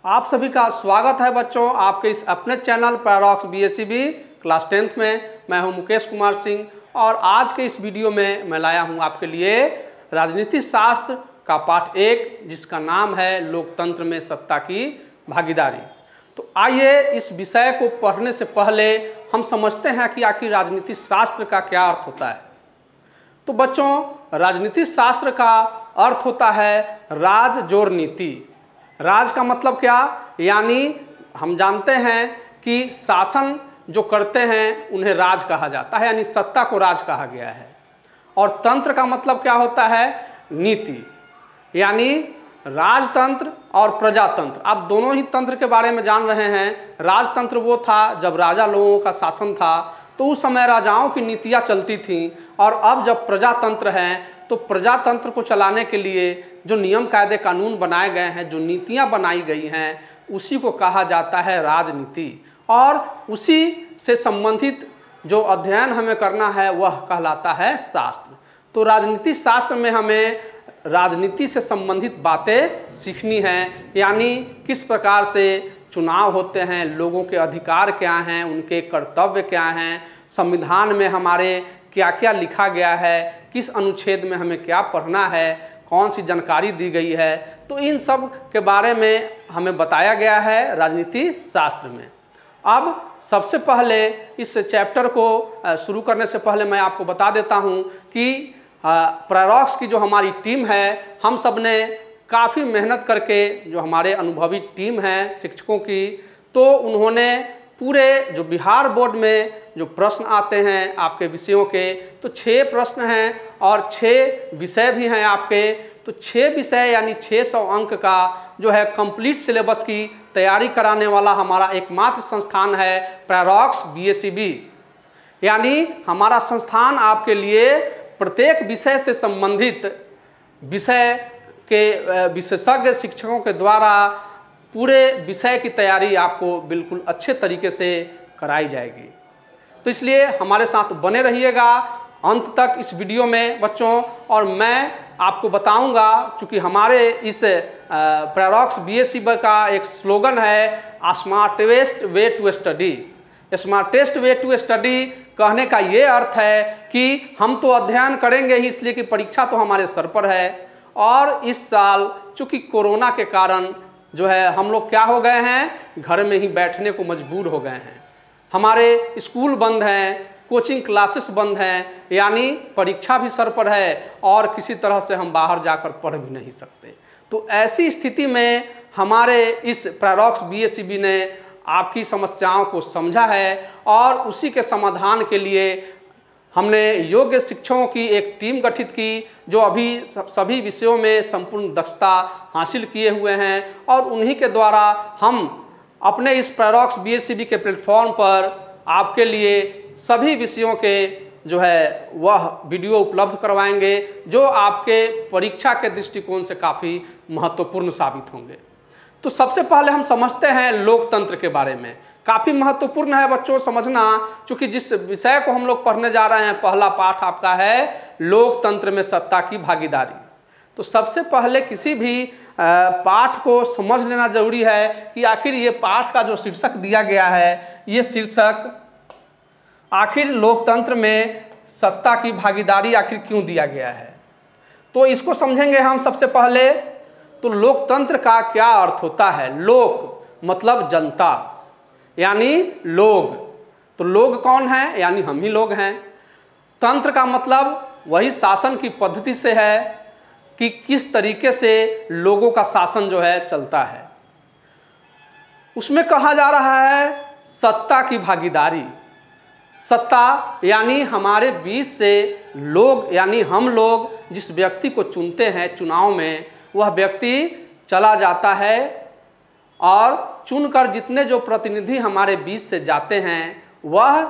आप सभी का स्वागत है बच्चों आपके इस अपने channel paradox BSCB class 10th में। मैं हूं मुकेश कुमार सिंह और आज के इस वीडियो में मैं लाया हूं आपके लिए राजनीति शास्त्र का पाठ 1 जिसका नाम है लोकतंत्र में सत्ता की भागीदारी। तो आइए इस विषय को पढ़ने से पहले हम समझते हैं कि आखिर राजनीति शास्त्र का क्या अर्थ होता है। तो बच्चों राजनीति शास्त्र का अर्थ होता है राज जोड़ नीति। राज का मतलब क्या, यानी हम जानते हैं कि शासन जो करते हैं उन्हें राज कहा जाता है, यानी सत्ता को राज कहा गया है। और तंत्र का मतलब क्या होता है, नीति, यानी राजतंत्र और प्रजातंत्र। आप दोनों ही तंत्र के बारे में जान रहे हैं। राजतंत्र वो था जब राजा लोगों का शासन था, तो उस समय राजाओं की नीतियाँ चलती थीं। और अब जब प्रजातंत्र हैं तो प्रजातंत्र को चलाने के लिए जो नियम कायदे कानून बनाए गए हैं, जो नीतियाँ बनाई गई हैं, उसी को कहा जाता है राजनीति। और उसी से संबंधित जो अध्ययन हमें करना है वह कहलाता है शास्त्र। तो राजनीति शास्त्र में हमें राजनीति से संबंधित बातें सीखनी हैं, यानी किस प्रकार से चुनाव होते हैं, लोगों के अधिकार क्या हैं, उनके कर्तव्य क्या हैं, संविधान में हमारे क्या क्या लिखा गया है, किस अनुच्छेद में हमें क्या पढ़ना है, कौन सी जानकारी दी गई है। तो इन सब के बारे में हमें बताया गया है राजनीति शास्त्र में। अब सबसे पहले इस चैप्टर को शुरू करने से पहले मैं आपको बता देता हूं कि पैराडॉक्स की जो हमारी टीम है, हम सब ने काफ़ी मेहनत करके, जो हमारे अनुभवी टीम है शिक्षकों की, तो उन्होंने पूरे जो बिहार बोर्ड में जो प्रश्न आते हैं आपके विषयों के, तो 6 प्रश्न हैं और 6 विषय भी हैं आपके। तो 6 विषय यानी 600 अंक का जो है कंप्लीट सिलेबस की तैयारी कराने वाला हमारा एकमात्र संस्थान है पैराडॉक्स बीएससीबी। यानी हमारा संस्थान आपके लिए प्रत्येक विषय से संबंधित विषय के विशेषज्ञ शिक्षकों के द्वारा पूरे विषय की तैयारी आपको बिल्कुल अच्छे तरीके से कराई जाएगी। तो इसलिए हमारे साथ बने रहिएगा अंत तक इस वीडियो में बच्चों। और मैं आपको बताऊंगा, चूँकि हमारे इस पैराडॉक्स बीएससीबी का एक स्लोगन है smartest way to study. Smartest way to study कहने का ये अर्थ है कि हम तो अध्ययन करेंगे ही, इसलिए कि परीक्षा तो हमारे सर पर है। और इस साल चूँकि कोरोना के कारण जो है हम लोग क्या हो गए हैं, घर में ही बैठने को मजबूर हो गए हैं। हमारे स्कूल बंद हैं, कोचिंग क्लासेस बंद हैं, यानी परीक्षा भी सर पर है और किसी तरह से हम बाहर जाकर पढ़ भी नहीं सकते। तो ऐसी स्थिति में हमारे इस पैराडॉक्स बीएससीबी ने आपकी समस्याओं को समझा है और उसी के समाधान के लिए हमने योग्य शिक्षकों की एक टीम गठित की, जो अभी सभी विषयों में संपूर्ण दक्षता हासिल किए हुए हैं। और उन्हीं के द्वारा हम अपने इस पैराडॉक्स बीएससीबी के प्लेटफॉर्म पर आपके लिए सभी विषयों के जो है वह वीडियो उपलब्ध करवाएंगे, जो आपके परीक्षा के दृष्टिकोण से काफ़ी महत्वपूर्ण साबित होंगे। तो सबसे पहले हम समझते हैं लोकतंत्र के बारे में। काफ़ी महत्वपूर्ण है बच्चों समझना, क्योंकि जिस विषय को हम लोग पढ़ने जा रहे हैं, पहला पाठ आपका है लोकतंत्र में सत्ता की भागीदारी। तो सबसे पहले किसी भी पाठ को समझ लेना जरूरी है कि आखिर ये पाठ का जो शीर्षक दिया गया है, ये शीर्षक आखिर लोकतंत्र में सत्ता की भागीदारी आखिर क्यों दिया गया है। तो इसको समझेंगे हम सबसे पहले। तो लोकतंत्र का क्या अर्थ होता है। लोक मतलब जनता, यानी लोग। तो लोग कौन है, यानी हम ही लोग हैं। तंत्र का मतलब वही शासन की पद्धति से है कि किस तरीके से लोगों का शासन जो है चलता है। उसमें कहा जा रहा है सत्ता की भागीदारी। सत्ता यानी हमारे बीच से लोग, यानी हम लोग जिस व्यक्ति को चुनते हैं चुनाव में, वह व्यक्ति चला जाता है और चुनकर जितने जो प्रतिनिधि हमारे बीच से जाते हैं, वह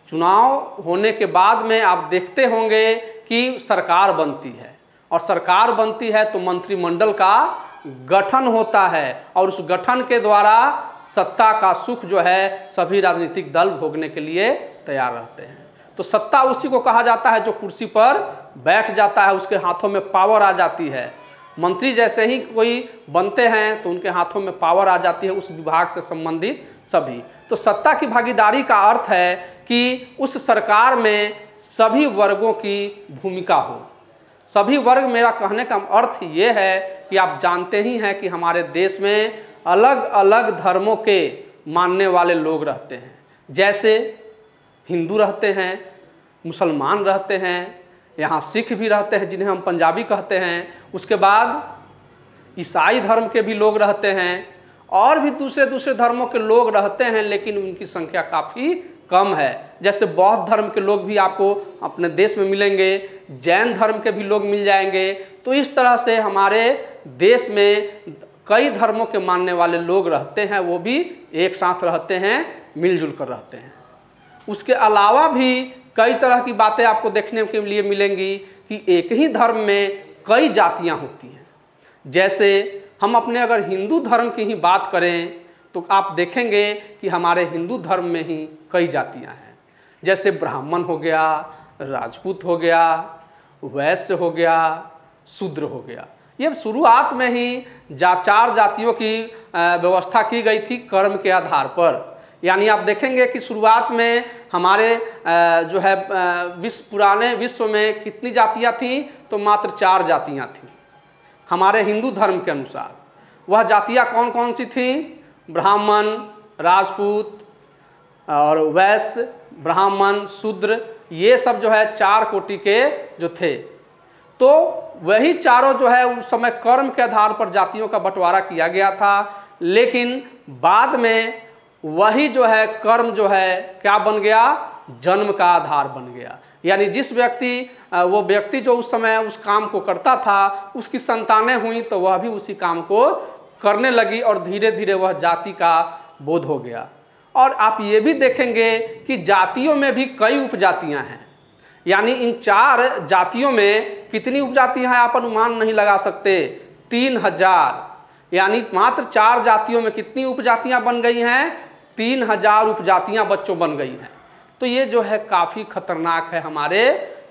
चुनाव होने के बाद में आप देखते होंगे कि सरकार बनती है। और सरकार बनती है तो मंत्रिमंडल का गठन होता है, और उस गठन के द्वारा सत्ता का सुख जो है सभी राजनीतिक दल भोगने के लिए तैयार रहते हैं। तो सत्ता उसी को कहा जाता है जो कुर्सी पर बैठ जाता है, उसके हाथों में पावर आ जाती है। मंत्री जैसे ही कोई बनते हैं तो उनके हाथों में पावर आ जाती है, उस विभाग से संबंधित सभी। तो सत्ता की भागीदारी का अर्थ है कि उस सरकार में सभी वर्गों की भूमिका हो। सभी वर्ग, मेरा कहने का अर्थ ये है कि आप जानते ही हैं कि हमारे देश में अलग अलग धर्मों के मानने वाले लोग रहते हैं। जैसे हिंदू रहते हैं, मुसलमान रहते हैं, यहाँ सिख भी रहते हैं जिन्हें हम पंजाबी कहते हैं, उसके बाद ईसाई धर्म के भी लोग रहते हैं, और भी दूसरे दूसरे धर्मों के लोग रहते हैं, लेकिन उनकी संख्या काफ़ी कम है। जैसे बौद्ध धर्म के लोग भी आपको अपने देश में मिलेंगे, जैन धर्म के भी लोग मिल जाएंगे। तो इस तरह से हमारे देश में कई धर्मों के मानने वाले लोग रहते हैं, वो भी एक साथ रहते हैं, मिलजुल कर रहते हैं। उसके अलावा भी कई तरह की बातें आपको देखने के लिए मिलेंगी कि एक ही धर्म में कई जातियां होती हैं। जैसे हम अपने अगर हिंदू धर्म की ही बात करें तो आप देखेंगे कि हमारे हिंदू धर्म में ही कई जातियां हैं। जैसे ब्राह्मण हो गया, राजपूत हो गया, वैश्य हो गया, शूद्र हो गया। ये शुरुआत में ही चार जातियों की व्यवस्था की गई थी कर्म के आधार पर। यानी आप देखेंगे कि शुरुआत में हमारे जो है पुराने विश्व में कितनी जातियां थीं, तो मात्र 4 जातियां थीं हमारे हिंदू धर्म के अनुसार। वह जातियां कौन कौन सी थीं? ब्राह्मण, राजपूत और वैश्य, ब्राह्मण, शूद्र, ये सब जो है 4 कोटि के जो थे। तो वही चारों जो है उस समय कर्म के आधार पर जातियों का बंटवारा किया गया था, लेकिन बाद में वही जो है कर्म जो है क्या बन गया? जन्म का आधार बन गया। यानी जिस वो व्यक्ति जो उस समय उस काम को करता था, उसकी संतानें हुई तो वह भी उसी काम को करने लगी और धीरे धीरे वह जाति का बोध हो गया। और आप ये भी देखेंगे कि जातियों में भी कई उपजातियां हैं। यानी इन 4 जातियों में कितनी उपजातियां हैं आप अनुमान नहीं लगा सकते, 3000। यानी मात्र 4 जातियों में कितनी उपजातियां बन गई हैं? 3000 उपजातियां बच्चों बन गई हैं। तो ये जो है काफ़ी खतरनाक है हमारे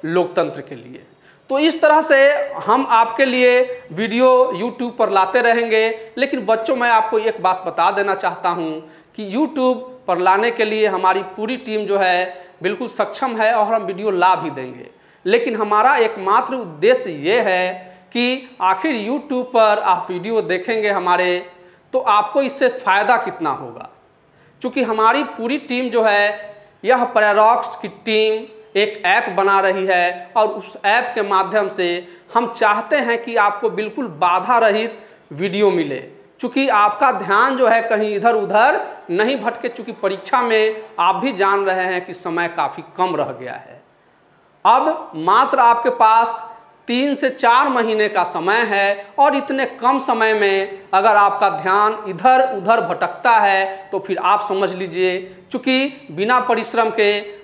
लोकतंत्र के लिए। तो इस तरह से हम आपके लिए वीडियो YouTube पर लाते रहेंगे। लेकिन बच्चों, मैं आपको एक बात बता देना चाहता हूँ कि YouTube पर लाने के लिए हमारी पूरी टीम जो है बिल्कुल सक्षम है और हम वीडियो ला भी देंगे। लेकिन हमारा एकमात्र उद्देश्य ये है कि आखिर YouTube पर आप वीडियो देखेंगे हमारे, तो आपको इससे फ़ायदा कितना होगा। चूँकि हमारी पूरी टीम जो है, यह पैराडॉक्स की टीम एक ऐप बना रही है और उस ऐप के माध्यम से हम चाहते हैं कि आपको बिल्कुल बाधा रहित वीडियो मिले। चूँकि आपका ध्यान जो है कहीं इधर उधर नहीं भटके, चूँकि परीक्षा में आप भी जान रहे हैं कि समय काफ़ी कम रह गया है। अब मात्र आपके पास 3 से 4 महीने का समय है और इतने कम समय में अगर आपका ध्यान इधर उधर भटकता है तो फिर आप समझ लीजिए, चूँकि बिना परिश्रम के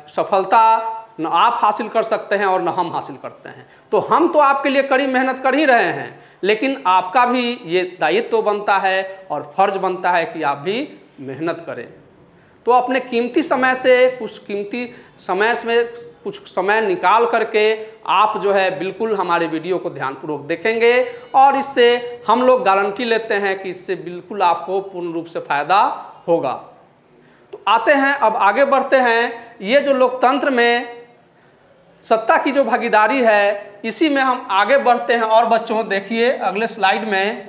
सफलता न आप हासिल कर सकते हैं और न हम हासिल करते हैं। तो हम तो आपके लिए कड़ी मेहनत कर ही रहे हैं, लेकिन आपका भी ये दायित्व तो बनता है और फर्ज बनता है कि आप भी मेहनत करें। तो अपने कीमती समय से कुछ समय निकाल करके आप जो है बिल्कुल हमारे वीडियो को ध्यानपूर्वक देखेंगे और इससे हम लोग गारंटी लेते हैं कि इससे बिल्कुल आपको पूर्ण रूप से फ़ायदा होगा। तो आते हैं, अब आगे बढ़ते हैं। ये जो लोकतंत्र में सत्ता की जो भागीदारी है, इसी में हम आगे बढ़ते हैं। और बच्चों देखिए अगले स्लाइड में,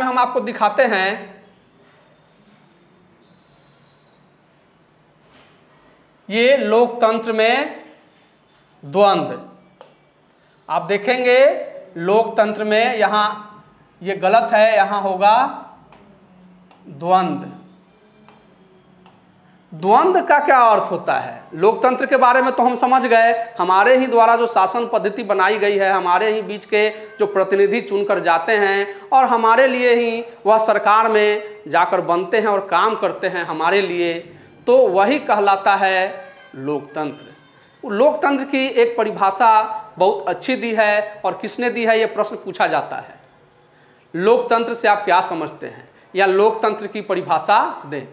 हम आपको दिखाते हैं ये लोकतंत्र में द्वंद्व। आप देखेंगे लोकतंत्र में, यहाँ ये गलत है, यहाँ होगा द्वंद्व। द्वंद्व का क्या अर्थ होता है? लोकतंत्र के बारे में तो हम समझ गए, हमारे ही द्वारा जो शासन पद्धति बनाई गई है, हमारे ही बीच के जो प्रतिनिधि चुनकर जाते हैं और हमारे लिए ही वह सरकार में जाकर बनते हैं और काम करते हैं हमारे लिए, तो वही कहलाता है लोकतंत्र। लोकतंत्र की एक परिभाषा बहुत अच्छी दी है, और किसने दी है ये प्रश्न पूछा जाता है। लोकतंत्र से आप क्या समझते हैं, या लोकतंत्र की परिभाषा दें।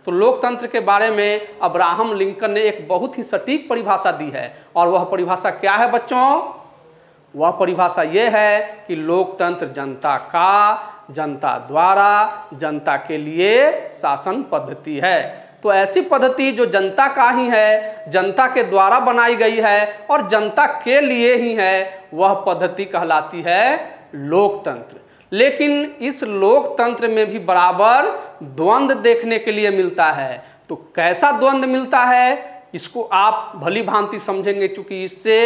तो लोकतंत्र के बारे में अब्राहम लिंकन ने एक बहुत ही सटीक परिभाषा दी है। और वह परिभाषा क्या है बच्चों? वह परिभाषा ये है कि लोकतंत्र जनता का, जनता द्वारा, जनता के लिए शासन पद्धति है। तो ऐसी पद्धति जो जनता का ही है, जनता के द्वारा बनाई गई है और जनता के लिए ही है, वह पद्धति कहलाती है लोकतंत्र। लेकिन इस लोकतंत्र में भी बराबर द्वंद्व देखने के लिए मिलता है। तो कैसा द्वंद्व मिलता है इसको आप भली भांति समझेंगे, क्योंकि इससे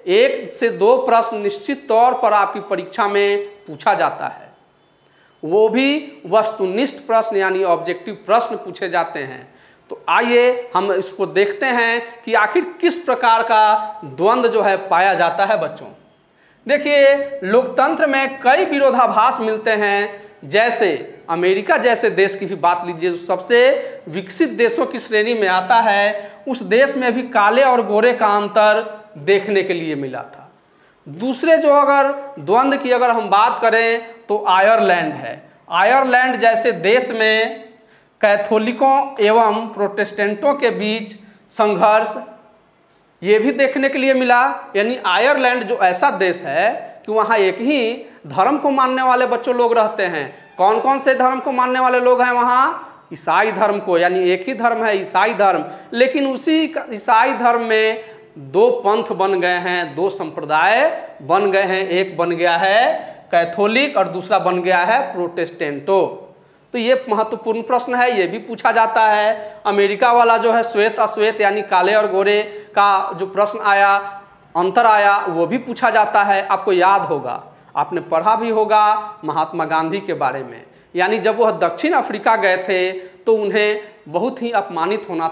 1 से 2 प्रश्न निश्चित तौर पर आपकी परीक्षा में पूछा जाता है। वो भी वस्तुनिष्ठ प्रश्न यानी ऑब्जेक्टिव प्रश्न पूछे जाते हैं। तो आइए हम इसको देखते हैं कि आखिर किस प्रकार का द्वंद्व जो है पाया जाता है बच्चों। देखिए, लोकतंत्र में कई विरोधाभास मिलते हैं। जैसे अमेरिका जैसे देश की भी बात लीजिए, जो सबसे विकसित देशों की श्रेणी में आता है, उस देश में भी काले और गोरे का अंतर देखने के लिए मिला था। दूसरे जो अगर द्वंद्व की अगर हम बात करें तो आयरलैंड है। आयरलैंड जैसे देश में कैथोलिकों एवं प्रोटेस्टेंटों के बीच संघर्ष ये भी देखने के लिए मिला। यानी आयरलैंड जो ऐसा देश है कि वहाँ एक ही धर्म को मानने वाले बच्चों लोग रहते हैं। कौन कौन से धर्म को मानने वाले लोग हैं वहाँ? ईसाई धर्म को, यानी एक ही धर्म है ईसाई धर्म। लेकिन उसी ईसाई धर्म में 2 पंथ बन गए हैं, 2 संप्रदाय बन गए हैं। एक बन गया है कैथोलिक और दूसरा बन गया है प्रोटेस्टेंटो। तो ये महत्वपूर्ण प्रश्न है, ये भी पूछा जाता है। अमेरिका वाला जो है श्वेत अश्वेत यानी काले और गोरे का जो प्रश्न आया, अंतर आया, वो भी पूछा जाता है। आपको याद होगा, आपने पढ़ा भी होगा महात्मा गांधी के बारे में। यानी जब वह दक्षिण अफ्रीका गए थे तो उन्हें बहुत ही अपमानित होना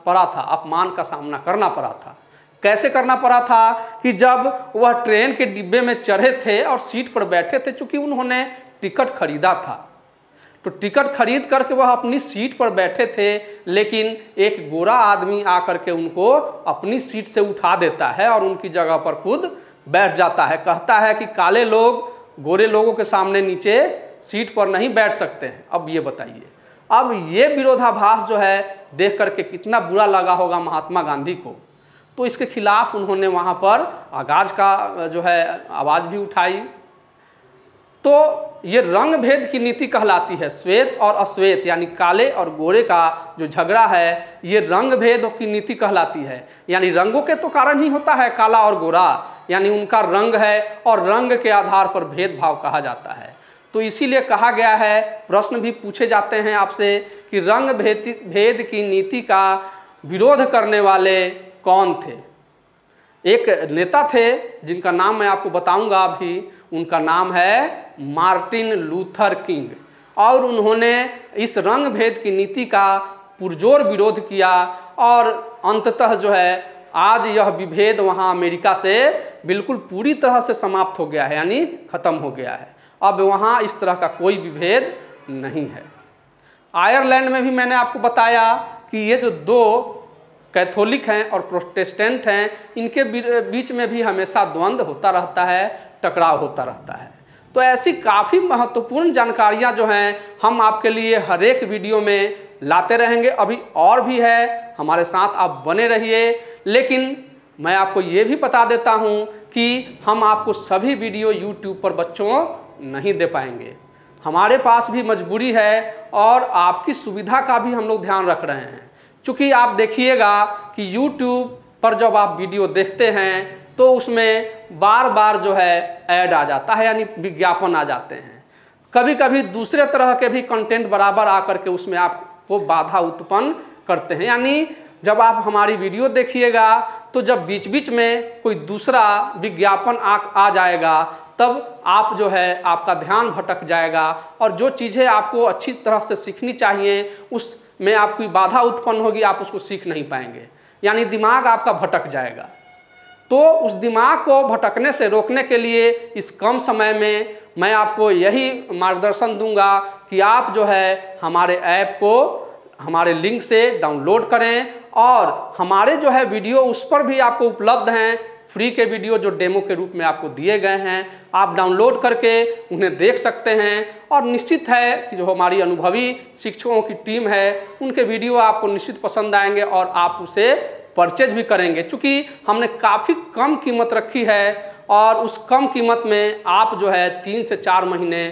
पड़ा था, अपमान का सामना करना पड़ा था। कैसे करना पड़ा था कि जब वह ट्रेन के डिब्बे में चढ़े थे और सीट पर बैठे थे, चूंकि उन्होंने टिकट खरीदा था, तो टिकट खरीद करके वह अपनी सीट पर बैठे थे, लेकिन एक गोरा आदमी आकर के उनको अपनी सीट से उठा देता है और उनकी जगह पर खुद बैठ जाता है। कहता है कि काले लोग गोरे लोगों के सामने नीचे सीट पर नहीं बैठ सकते हैं। अब ये बताइए, अब ये विरोधाभास जो है देख करके कितना बुरा लगा होगा महात्मा गांधी को। तो इसके खिलाफ उन्होंने वहाँ पर आगाज का जो है आवाज़ भी उठाई। तो ये रंग भेद की नीति कहलाती है। श्वेत और अश्वेत यानी काले और गोरे का जो झगड़ा है, ये रंग भेद की नीति कहलाती है। यानी रंगों के तो कारण ही होता है काला और गोरा, यानी उनका रंग है और रंग के आधार पर भेदभाव कहा जाता है। तो इसीलिए कहा गया है, प्रश्न भी पूछे जाते हैं आपसे कि रंग भेद की नीति का विरोध करने वाले कौन थे। एक नेता थे जिनका नाम मैं आपको बताऊंगा अभी, उनका नाम है मार्टिन लूथर किंग। और उन्होंने इस रंग भेद की नीति का पुरजोर विरोध किया और अंततः जो है आज यह विभेद वहाँ अमेरिका से बिल्कुल पूरी तरह से समाप्त हो गया है, यानी ख़त्म हो गया है। अब वहाँ इस तरह का कोई विभेद नहीं है। आयरलैंड में भी मैंने आपको बताया कि ये जो 2 कैथोलिक हैं और प्रोटेस्टेंट हैं, इनके बीच में भी हमेशा द्वंद्व होता रहता है, टकराव होता रहता है। तो ऐसी काफ़ी महत्वपूर्ण जानकारियाँ जो हैं हम आपके लिए हर एक वीडियो में लाते रहेंगे। अभी और भी है, हमारे साथ आप बने रहिए। लेकिन मैं आपको ये भी बता देता हूँ कि हम आपको सभी वीडियो YouTube पर बच्चों नहीं दे पाएंगे। हमारे पास भी मजबूरी है और आपकी सुविधा का भी हम लोग ध्यान रख रहे हैं। चूँकि आप देखिएगा कि YouTube पर जब आप वीडियो देखते हैं तो उसमें बार बार जो है ऐड आ जाता है, यानी विज्ञापन आ जाते हैं। कभी कभी दूसरे तरह के भी कंटेंट बराबर आकर के उसमें आपको बाधा उत्पन्न करते हैं। यानी जब आप हमारी वीडियो देखिएगा तो जब बीच बीच में कोई दूसरा विज्ञापन आ जाएगा, तब आप जो है आपका ध्यान भटक जाएगा और जो चीज़ें आपको अच्छी तरह से सीखनी चाहिए उसमें आपकी बाधा उत्पन्न होगी, आप उसको सीख नहीं पाएंगे, यानी दिमाग आपका भटक जाएगा। तो उस दिमाग को भटकने से रोकने के लिए इस कम समय में मैं आपको यही मार्गदर्शन दूंगा कि आप जो है हमारे ऐप को हमारे लिंक से डाउनलोड करें और हमारे जो है वीडियो उस पर भी आपको उपलब्ध हैं फ्री के वीडियो जो डेमो के रूप में आपको दिए गए हैं, आप डाउनलोड करके उन्हें देख सकते हैं। और निश्चित है कि जो हमारी अनुभवी शिक्षकों की टीम है, उनके वीडियो आपको निश्चित पसंद आएंगे और आप उसे परचेज भी करेंगे। चूँकि हमने काफ़ी कम कीमत रखी है और उस कम कीमत में आप जो है 3 से 4 महीने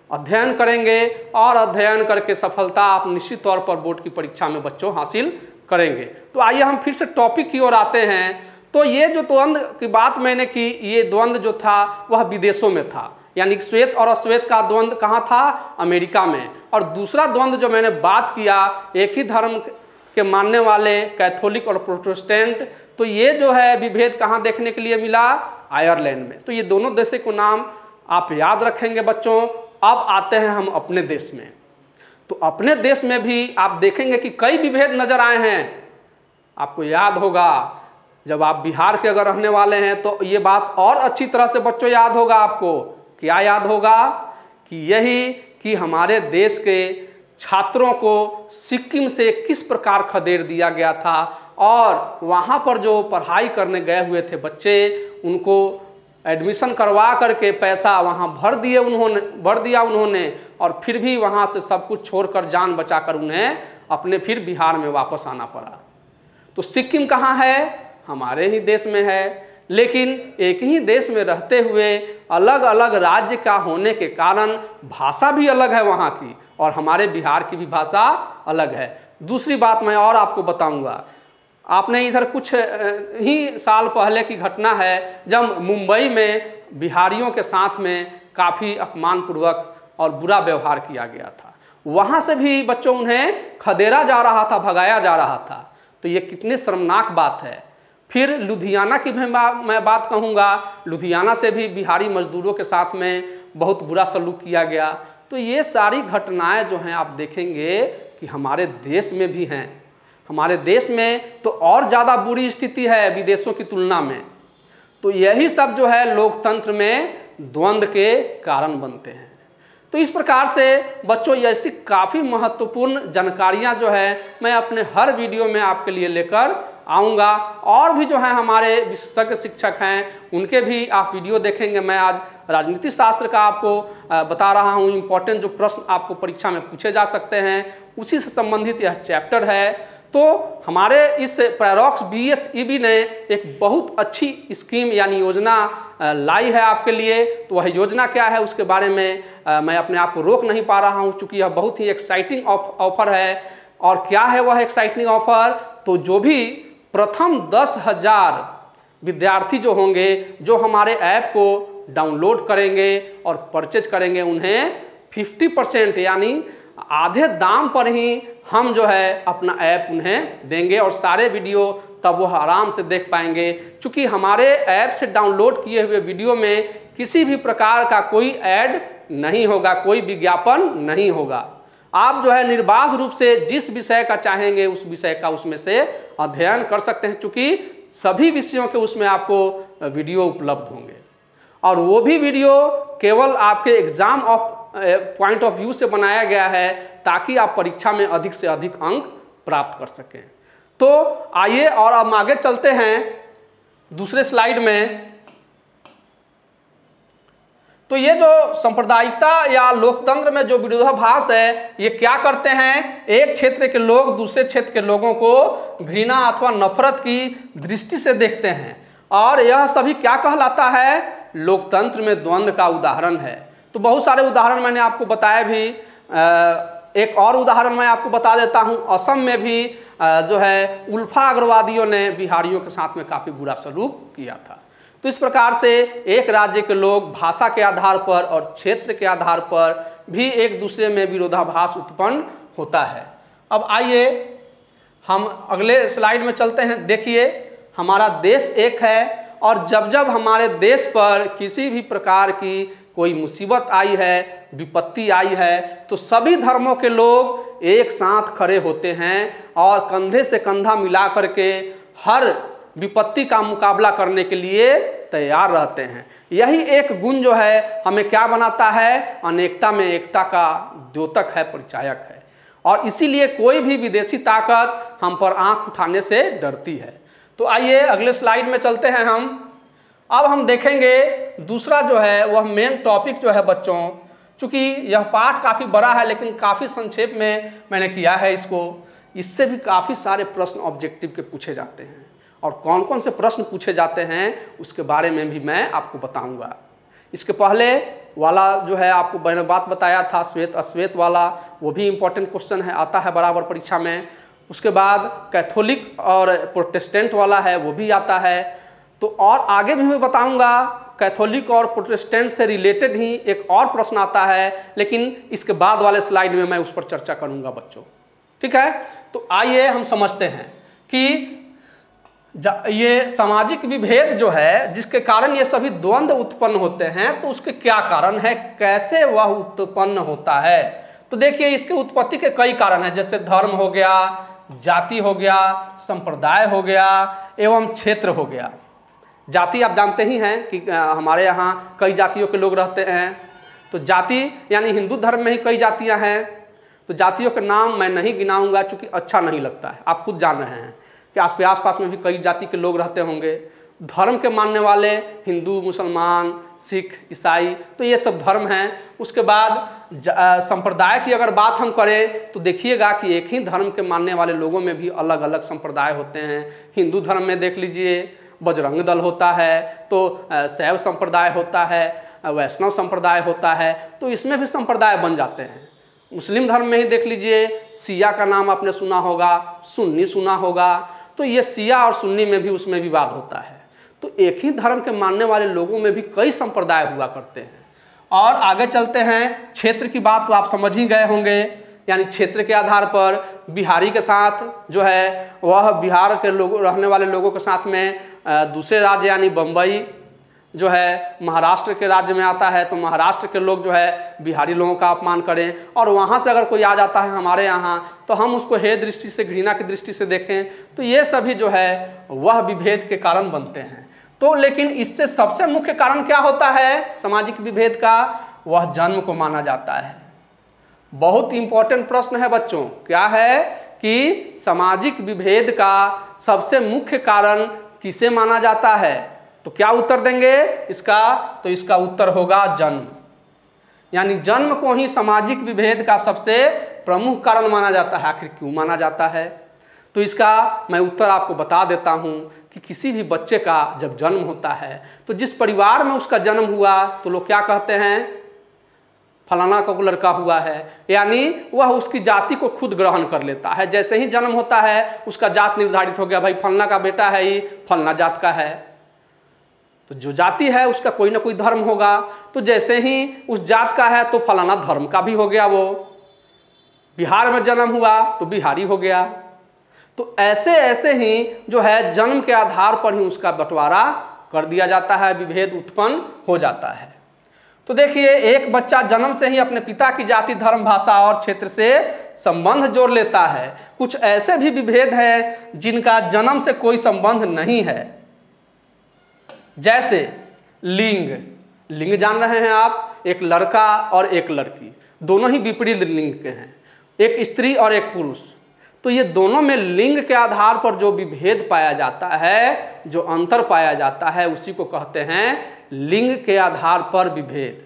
अध्ययन करेंगे और अध्ययन करके सफलता आप निश्चित तौर पर बोर्ड की परीक्षा में बच्चों हासिल करेंगे। तो आइए हम फिर से टॉपिक की ओर आते हैं। तो ये जो द्वंद्व की बात मैंने की, ये द्वंद्व जो था वह विदेशों में था, यानी श्वेत और अश्वेत का द्वंद्व कहाँ था? अमेरिका में। और दूसरा द्वंद्व जो मैंने बात किया, एक ही धर्म के मानने वाले कैथोलिक और प्रोटेस्टेंट, तो ये जो है विभेद कहाँ देखने के लिए मिला? आयरलैंड में। तो ये दोनों देशों को नाम आप याद रखेंगे बच्चों। अब आते हैं हम अपने देश में। तो अपने देश में भी आप देखेंगे कि कई विभेद नजर आए हैं। आपको याद होगा, जब आप बिहार के अगर रहने वाले हैं तो ये बात और अच्छी तरह से बच्चों याद होगा आपको। क्या याद होगा? कि यही कि हमारे देश के छात्रों को सिक्किम से किस प्रकार खदेड़ दिया गया था और वहाँ पर जो पढ़ाई करने गए हुए थे बच्चे, उनको एडमिशन करवा करके पैसा वहाँ भर दिया उन्होंने और फिर भी वहाँ से सब कुछ छोड़कर जान बचाकर उन्हें अपने फिर बिहार में वापस आना पड़ा। तो सिक्किम कहाँ है? हमारे ही देश में है। लेकिन एक ही देश में रहते हुए अलग अलग राज्य का होने के कारण भाषा भी अलग है वहाँ की, और हमारे बिहार की भी भाषा अलग है। दूसरी बात मैं और आपको बताऊंगा। आपने इधर कुछ ही साल पहले की घटना है, जब मुंबई में बिहारियों के साथ में काफ़ी अपमानपूर्वक और बुरा व्यवहार किया गया था। वहाँ से भी बच्चों उन्हें खदेड़ा जा रहा था, भगाया जा रहा था। तो ये कितनी शर्मनाक बात है। फिर लुधियाना की भी मैं बात कहूँगा। लुधियाना से भी बिहारी मजदूरों के साथ में बहुत बुरा सलूक किया गया। तो ये सारी घटनाएं जो हैं आप देखेंगे कि हमारे देश में भी हैं। हमारे देश में तो और ज़्यादा बुरी स्थिति है विदेशों की तुलना में। तो यही सब जो है लोकतंत्र में द्वंद्व के कारण बनते हैं। तो इस प्रकार से बच्चों ऐसी काफ़ी महत्वपूर्ण जानकारियां जो है मैं अपने हर वीडियो में आपके लिए लेकर आऊँगा। और भी जो है हमारे विशेषज्ञ शिक्षक हैं, उनके भी आप वीडियो देखेंगे। मैं आज राजनीति शास्त्र का आपको बता रहा हूँ। इम्पोर्टेंट जो प्रश्न आपको परीक्षा में पूछे जा सकते हैं, उसी से संबंधित यह चैप्टर है। तो हमारे इस पैरोक्स BSEB ने एक बहुत अच्छी स्कीम यानी योजना लाई है आपके लिए। तो वह योजना क्या है उसके बारे में मैं अपने आप को रोक नहीं पा रहा हूँ, चूँकि यह बहुत ही एक्साइटिंग ऑफर है। और क्या है वह एक्साइटिंग ऑफर? तो जो भी प्रथम 10,000 विद्यार्थी जो होंगे, जो हमारे ऐप को डाउनलोड करेंगे और परचेज करेंगे, उन्हें 50% यानी आधे दाम पर ही हम जो है अपना ऐप उन्हें देंगे और सारे वीडियो तब वह आराम से देख पाएंगे। क्योंकि हमारे ऐप से डाउनलोड किए हुए वीडियो में किसी भी प्रकार का कोई ऐड नहीं होगा, कोई विज्ञापन नहीं होगा। आप जो है निर्बाध रूप से जिस विषय का चाहेंगे उस विषय का उसमें से अध्ययन कर सकते हैं, क्योंकि सभी विषयों के उसमें आपको वीडियो उपलब्ध होंगे। और वो भी वीडियो केवल आपके एग्जाम पॉइंट ऑफ व्यू से बनाया गया है, ताकि आप परीक्षा में अधिक से अधिक अंक प्राप्त कर सकें। तो आइए और अब आगे चलते हैं दूसरे स्लाइड में। तो ये जो सांप्रदायिकता या लोकतंत्र में जो विरोधाभास है, ये क्या करते हैं? एक क्षेत्र के लोग दूसरे क्षेत्र के लोगों को घृणा अथवा नफरत की दृष्टि से देखते हैं, और यह सभी क्या कहलाता है? लोकतंत्र में द्वंद्व का उदाहरण है। तो बहुत सारे उदाहरण मैंने आपको बताए भी। एक और उदाहरण मैं आपको बता देता हूँ। असम में भी जो है उल्फा अग्रवादियों ने बिहारियों के साथ में काफ़ी बुरा सलूक किया था। तो इस प्रकार से एक राज्य के लोग भाषा के आधार पर और क्षेत्र के आधार पर भी एक दूसरे में विरोधाभास उत्पन्न होता है। अब आइए हम अगले स्लाइड में चलते हैं। देखिए, हमारा देश एक है, और जब जब हमारे देश पर किसी भी प्रकार की कोई मुसीबत आई है, विपत्ति आई है, तो सभी धर्मों के लोग एक साथ खड़े होते हैं और कंधे से कंधा मिला करके हर विपत्ति का मुकाबला करने के लिए तैयार रहते हैं। यही एक गुण जो है हमें क्या बनाता है? अनेकता में एकता का द्योतक है, परिचायक है। और इसीलिए कोई भी विदेशी ताकत हम पर आंख उठाने से डरती है। तो आइए अगले स्लाइड में चलते हैं हम। अब हम देखेंगे दूसरा जो है वह मेन टॉपिक जो है बच्चों, चूँकि यह पाठ काफ़ी बड़ा है लेकिन काफ़ी संक्षेप में मैंने किया है इसको, इससे भी काफ़ी सारे प्रश्न ऑब्जेक्टिव के पूछे जाते हैं और कौन कौन से प्रश्न पूछे जाते हैं उसके बारे में भी मैं आपको बताऊंगा। इसके पहले वाला जो है आपको मैंने बात बताया था श्वेत अश्वेत वाला, वो भी इम्पोर्टेंट क्वेश्चन है, आता है बराबर परीक्षा में। उसके बाद कैथोलिक और प्रोटेस्टेंट वाला है, वो भी आता है। तो और आगे भी मैं बताऊंगा कैथोलिक और प्रोटेस्टेंट से रिलेटेड ही एक और प्रश्न आता है, लेकिन इसके बाद वाले स्लाइड में मैं उस पर चर्चा करूंगा बच्चों, ठीक है। तो आइए हम समझते हैं कि ये सामाजिक विभेद जो है जिसके कारण ये सभी द्वंद्व उत्पन्न होते हैं, तो उसके क्या कारण है, कैसे वह उत्पन्न होता है। तो देखिए इसके उत्पत्ति के कई कारण हैं, जैसे धर्म हो गया, जाति हो गया, संप्रदाय हो गया एवं क्षेत्र हो गया। जाति आप जानते ही हैं कि हमारे यहाँ कई जातियों के लोग रहते हैं। तो जाति यानी हिंदू धर्म में ही कई जातियाँ हैं। तो जातियों के नाम मैं नहीं गिनाऊंगा क्योंकि अच्छा नहीं लगता है, आप खुद जान रहे हैं कि आसपास में भी कई जाति के लोग रहते होंगे। धर्म के मानने वाले हिंदू, मुसलमान, सिख, ईसाई, तो ये सब धर्म हैं। उसके बाद संप्रदाय की अगर बात हम करें तो देखिएगा कि एक ही धर्म के मानने वाले लोगों में भी अलग अलग संप्रदाय होते हैं। हिंदू धर्म में देख लीजिए बजरंग दल होता है, तो शैव संप्रदाय होता है, वैष्णव संप्रदाय होता है, तो इसमें भी संप्रदाय बन जाते हैं। मुस्लिम धर्म में ही देख लीजिए शिया का नाम आपने सुना होगा, सुन्नी सुना होगा, तो ये शिया और सुन्नी में भी उसमें विवाद होता है। तो एक ही धर्म के मानने वाले लोगों में भी कई संप्रदाय हुआ करते हैं। और आगे चलते हैं, क्षेत्र की बात तो आप समझ ही गए होंगे, यानी क्षेत्र के आधार पर बिहारी के साथ जो है वह बिहार के लोग रहने वाले लोगों के साथ में दूसरे राज्य यानी बम्बई जो है महाराष्ट्र के राज्य में आता है, तो महाराष्ट्र के लोग जो है बिहारी लोगों का अपमान करें, और वहाँ से अगर कोई आ जाता है हमारे यहाँ तो हम उसको हे दृष्टि से, घृणा की दृष्टि से देखें, तो ये सभी जो है वह विभेद के कारण बनते हैं। तो लेकिन इससे सबसे मुख्य कारण क्या होता है सामाजिक विभेद का, वह जन्म को माना जाता है। बहुत इंपॉर्टेंट प्रश्न है बच्चों, क्या है कि सामाजिक विभेद का सबसे मुख्य कारण किसे माना जाता है, तो क्या उत्तर देंगे इसका, तो इसका उत्तर होगा जन्म। यानी जन्म को ही सामाजिक विभेद का सबसे प्रमुख कारण माना जाता है। आखिर क्यों माना जाता है, तो इसका मैं उत्तर आपको बता देता हूं कि किसी भी बच्चे का जब जन्म होता है तो जिस परिवार में उसका जन्म हुआ तो लोग क्या कहते हैं, फलाना का लड़का हुआ है, यानी वह उसकी जाति को खुद ग्रहण कर लेता है। जैसे ही जन्म होता है उसका जात निर्धारित हो गया, भाई फलना का बेटा है, ये फलना जात का है। तो जो जाति है उसका कोई ना कोई धर्म होगा, तो जैसे ही उस जात का है तो फलाना धर्म का भी हो गया। वो बिहार में जन्म हुआ तो बिहारी हो गया। तो ऐसे ऐसे ही जो है जन्म के आधार पर ही उसका बंटवारा कर दिया जाता है, विभेद उत्पन्न हो जाता है। तो देखिए एक बच्चा जन्म से ही अपने पिता की जाति, धर्म, भाषा और क्षेत्र से संबंध जोड़ लेता है। कुछ ऐसे भी विभेद हैं जिनका जन्म से कोई संबंध नहीं है, जैसे लिंग। लिंग जान रहे हैं आप, एक लड़का और एक लड़की, दोनों ही विपरीत लिंग के हैं, एक स्त्री और एक पुरुष। तो ये दोनों में लिंग के आधार पर जो विभेद पाया जाता है, जो अंतर पाया जाता है, उसी को कहते हैं लिंग के आधार पर विभेद।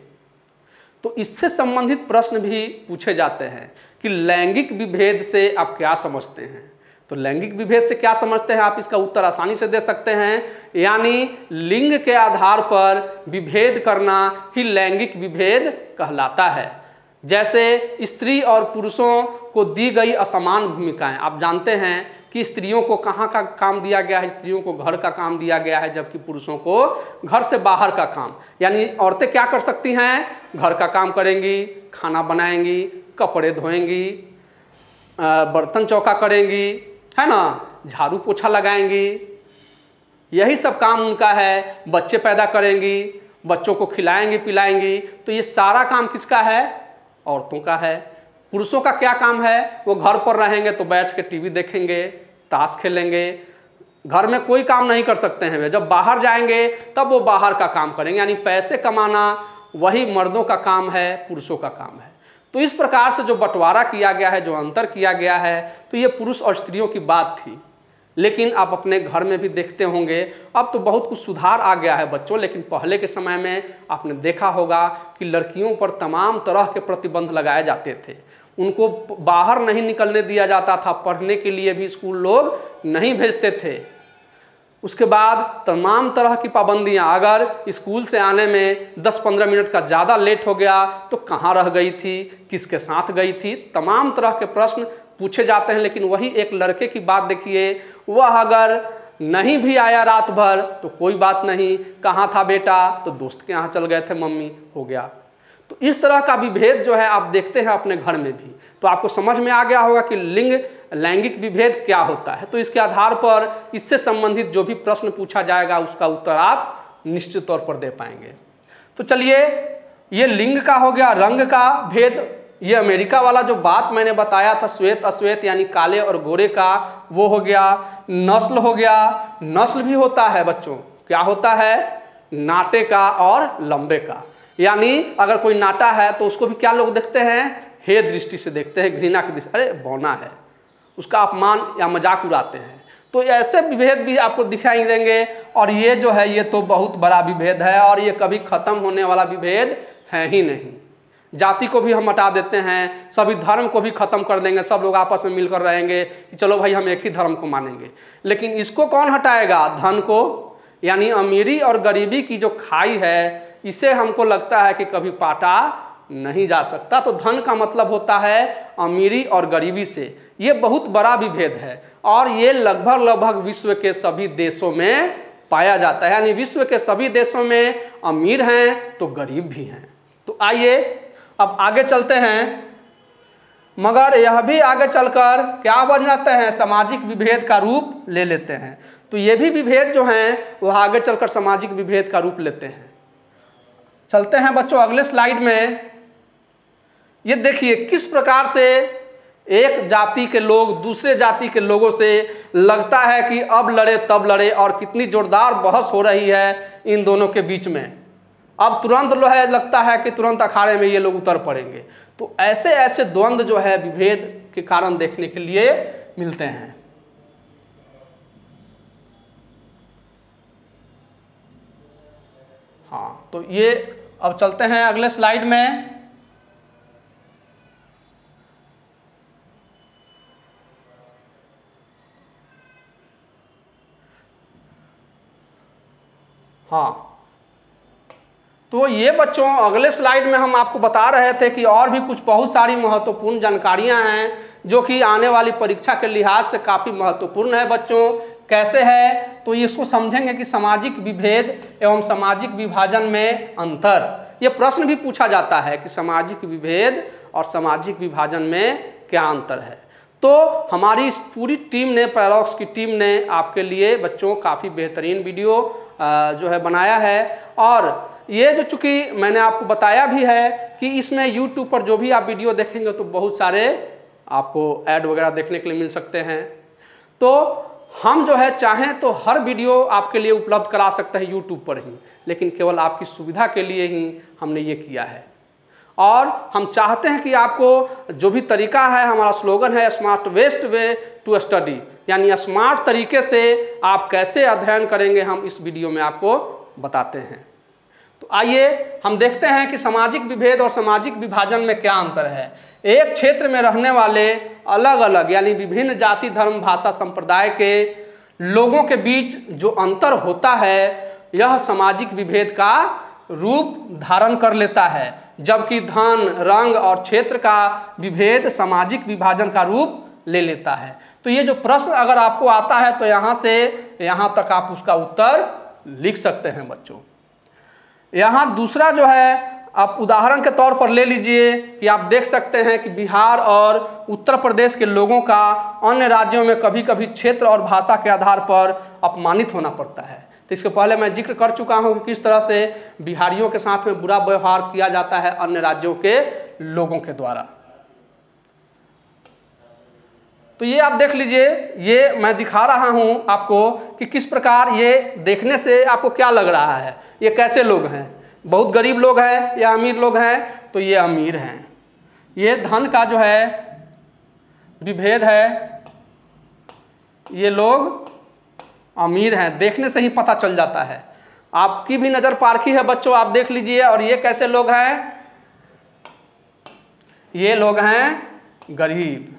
तो इससे संबंधित प्रश्न भी पूछे जाते हैं कि लैंगिक विभेद से आप क्या समझते हैं। तो लैंगिक विभेद से क्या समझते हैं आप, इसका उत्तर आसानी से दे सकते हैं, यानी लिंग के आधार पर विभेद करना ही लैंगिक विभेद कहलाता है। जैसे स्त्री और पुरुषों को दी गई असमान भूमिकाएं, आप जानते हैं कि स्त्रियों को कहाँ का काम दिया गया है, स्त्रियों को घर का काम दिया गया है, जबकि पुरुषों को घर से बाहर का काम। यानी औरतें क्या कर सकती हैं, घर का काम करेंगी, खाना बनाएंगी, कपड़े धोएंगी, बर्तन चौका करेंगी, है ना, झाड़ू पोछा लगाएंगी, यही सब काम उनका है। बच्चे पैदा करेंगी, बच्चों को खिलाएंगी पिलाएंगी, तो ये सारा काम किसका है, औरतों का है। पुरुषों का क्या काम है, वो घर पर रहेंगे तो बैठ के टीवी देखेंगे, ताश खेलेंगे, घर में कोई काम नहीं कर सकते हैं वे। जब बाहर जाएंगे तब वो बाहर का काम करेंगे, यानी पैसे कमाना वही मर्दों का काम है, पुरुषों का काम है। तो इस प्रकार से जो बंटवारा किया गया है, जो अंतर किया गया है, तो ये पुरुष और स्त्रियों की बात थी। लेकिन आप अपने घर में भी देखते होंगे अब तो बहुत कुछ सुधार आ गया है बच्चों, लेकिन पहले के समय में आपने देखा होगा कि लड़कियों पर तमाम तरह के प्रतिबंध लगाए जाते थे। उनको बाहर नहीं निकलने दिया जाता था, पढ़ने के लिए भी स्कूल लोग नहीं भेजते थे। उसके बाद तमाम तरह की पाबंदियां, अगर स्कूल से आने में 10-15 मिनट का ज़्यादा लेट हो गया तो कहाँ रह गई थी, किसके साथ गई थी, तमाम तरह के प्रश्न पूछे जाते हैं। लेकिन वही एक लड़के की बात देखिए, वह अगर नहीं भी आया रात भर तो कोई बात नहीं, कहाँ था बेटा, तो दोस्त के यहाँ चल गए थे मम्मी, हो गया। तो इस तरह का विभेद जो है आप देखते हैं अपने घर में भी, तो आपको समझ में आ गया होगा कि लैंगिक विभेद क्या होता है। तो इसके आधार पर इससे संबंधित जो भी प्रश्न पूछा जाएगा उसका उत्तर आप निश्चित तौर पर दे पाएंगे। तो चलिए, ये लिंग का हो गया, रंग का भेद, ये अमेरिका वाला जो बात मैंने बताया था श्वेत अश्वेत यानी काले और गोरे का, वो हो गया। नस्ल हो गया, नस्ल भी होता है बच्चों, क्या होता है, नाटे का और लंबे का। यानी अगर कोई नाटा है तो उसको भी क्या लोग देखते हैं, हे दृष्टि से देखते हैं, घृणा की दृष्टि, अरे बौना है, उसका अपमान या मजाक उड़ाते हैं। तो ऐसे विभेद भी आपको दिखाई देंगे। और ये जो है ये तो बहुत बड़ा विभेद है और ये कभी खत्म होने वाला विभेद है ही नहीं। जाति को भी हम हटा देते हैं, सभी धर्म को भी खत्म कर देंगे, सब लोग आपस में मिलकर रहेंगे कि चलो भाई हम एक ही धर्म को मानेंगे। लेकिन इसको कौन हटाएगा, धन को, यानी अमीरी और गरीबी की जो खाई है इसे हमको लगता है कि कभी पाटा नहीं जा सकता। तो धन का मतलब होता है अमीरी और गरीबी से, ये बहुत बड़ा विभेद है और ये लगभग विश्व के सभी देशों में पाया जाता है। यानी विश्व के सभी देशों में अमीर हैं तो गरीब भी हैं। तो आइए अब आगे चलते हैं, मगर यह भी आगे चलकर क्या बन जाते हैं, सामाजिक विभेद का रूप ले लेते हैं। तो ये भी विभेद जो हैं वह आगे चलकर सामाजिक विभेद का रूप लेते हैं। चलते हैं बच्चों अगले स्लाइड में। ये देखिए किस प्रकार से एक जाति के लोग दूसरे जाति के लोगों से लगता है कि अब लड़े तब लड़े, और कितनी जोरदार बहस हो रही है इन दोनों के बीच में। अब तुरंत जो है लगता है कि तुरंत अखाड़े में ये लोग उतर पड़ेंगे। तो ऐसे ऐसे द्वंद्व जो है विभेद के कारण देखने के लिए मिलते हैं। हाँ, तो ये अब चलते हैं अगले स्लाइड में। हाँ, तो ये बच्चों अगले स्लाइड में हम आपको बता रहे थे कि और भी कुछ बहुत सारी महत्वपूर्ण जानकारियां हैं जो कि आने वाली परीक्षा के लिहाज से काफ़ी महत्वपूर्ण है बच्चों। कैसे है, तो इसको समझेंगे कि सामाजिक विभेद एवं सामाजिक विभाजन में अंतर। ये प्रश्न भी पूछा जाता है कि सामाजिक विभेद और सामाजिक विभाजन में क्या अंतर है। तो हमारी इस पूरी टीम ने, पैरॉक्स की टीम ने आपके लिए बच्चों काफ़ी बेहतरीन वीडियो जो है बनाया है। और ये जो चूँकि मैंने आपको बताया भी है कि इसमें YouTube पर जो भी आप वीडियो देखेंगे तो बहुत सारे आपको ऐड वगैरह देखने के लिए मिल सकते हैं। तो हम जो है चाहें तो हर वीडियो आपके लिए उपलब्ध करा सकते हैं YouTube पर ही, लेकिन केवल आपकी सुविधा के लिए ही हमने ये किया है। और हम चाहते हैं कि आपको जो भी तरीका है, हमारा स्लोगन है smartest way to study, यानी स्मार्ट तरीके से आप कैसे अध्ययन करेंगे हम इस वीडियो में आपको बताते हैं। तो आइए हम देखते हैं कि सामाजिक विभेद और सामाजिक विभाजन में क्या अंतर है। एक क्षेत्र में रहने वाले अलग अलग यानी विभिन्न जाति धर्म भाषा संप्रदाय के लोगों के बीच जो अंतर होता है यह सामाजिक विभेद का रूप धारण कर लेता है, जबकि धन रंग और क्षेत्र का विभेद सामाजिक विभाजन का रूप ले लेता है। तो ये जो प्रश्न अगर आपको आता है तो यहाँ से यहाँ तक आप उसका उत्तर लिख सकते हैं बच्चों। यहाँ दूसरा जो है आप उदाहरण के तौर पर ले लीजिए कि आप देख सकते हैं कि बिहार और उत्तर प्रदेश के लोगों का अन्य राज्यों में कभी कभी क्षेत्र और भाषा के आधार पर अपमानित होना पड़ता है। तो इसके पहले मैं जिक्र कर चुका हूँ कि किस तरह से बिहारियों के साथ में बुरा व्यवहार किया जाता है अन्य राज्यों के लोगों के द्वारा। तो ये आप देख लीजिए, ये मैं दिखा रहा हूँ आपको कि किस प्रकार ये देखने से आपको क्या लग रहा है, ये कैसे लोग हैं, बहुत गरीब लोग हैं या अमीर लोग हैं। तो ये अमीर हैं। ये धन का जो है विभेद है, ये लोग अमीर हैं, देखने से ही पता चल जाता है। आपकी भी नज़र पारखी है बच्चों, आप देख लीजिए। और ये कैसे लोग हैं? ये लोग हैं गरीब।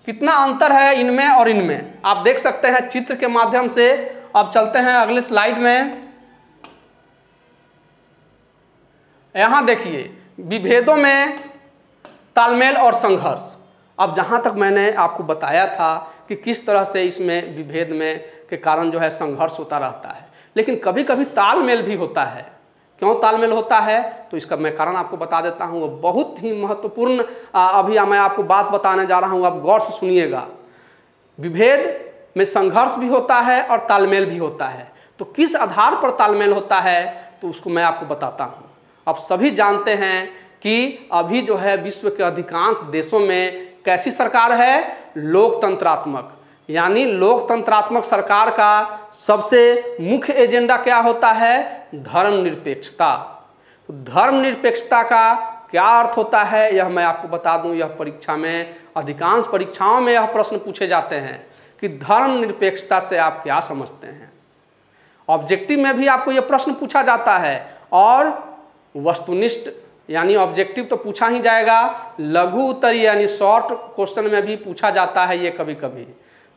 कितना अंतर है इनमें और इनमें, आप देख सकते हैं चित्र के माध्यम से। अब चलते हैं अगले स्लाइड में। यहां देखिए विभेदों में तालमेल और संघर्ष। अब जहां तक मैंने आपको बताया था कि किस तरह से इसमें विभेद में के कारण जो है संघर्ष होता रहता है, लेकिन कभी कभी तालमेल भी होता है। क्यों तालमेल होता है तो इसका मैं कारण आपको बता देता हूँ। वो बहुत ही महत्वपूर्ण अभी मैं आपको बात बताने जा रहा हूँ, आप गौर से सुनिएगा। विभेद में संघर्ष भी होता है और तालमेल भी होता है। तो किस आधार पर तालमेल होता है तो उसको मैं आपको बताता हूँ। अब सभी जानते हैं कि अभी जो है विश्व के अधिकांश देशों में कैसी सरकार है? लोकतंत्रात्मक। यानी लोकतंत्रात्मक सरकार का सबसे मुख्य एजेंडा क्या होता है? धर्मनिरपेक्षता। तो धर्मनिरपेक्षता का क्या अर्थ होता है यह मैं आपको बता दूं। यह परीक्षा में, अधिकांश परीक्षाओं में यह प्रश्न पूछे जाते हैं कि धर्मनिरपेक्षता से आप क्या समझते हैं। ऑब्जेक्टिव में भी आपको यह प्रश्न पूछा जाता है और वस्तुनिष्ठ यानी ऑब्जेक्टिव तो पूछा ही जाएगा, लघु उत्तरीय यानी शॉर्ट क्वेश्चन में भी पूछा जाता है ये कभी कभी।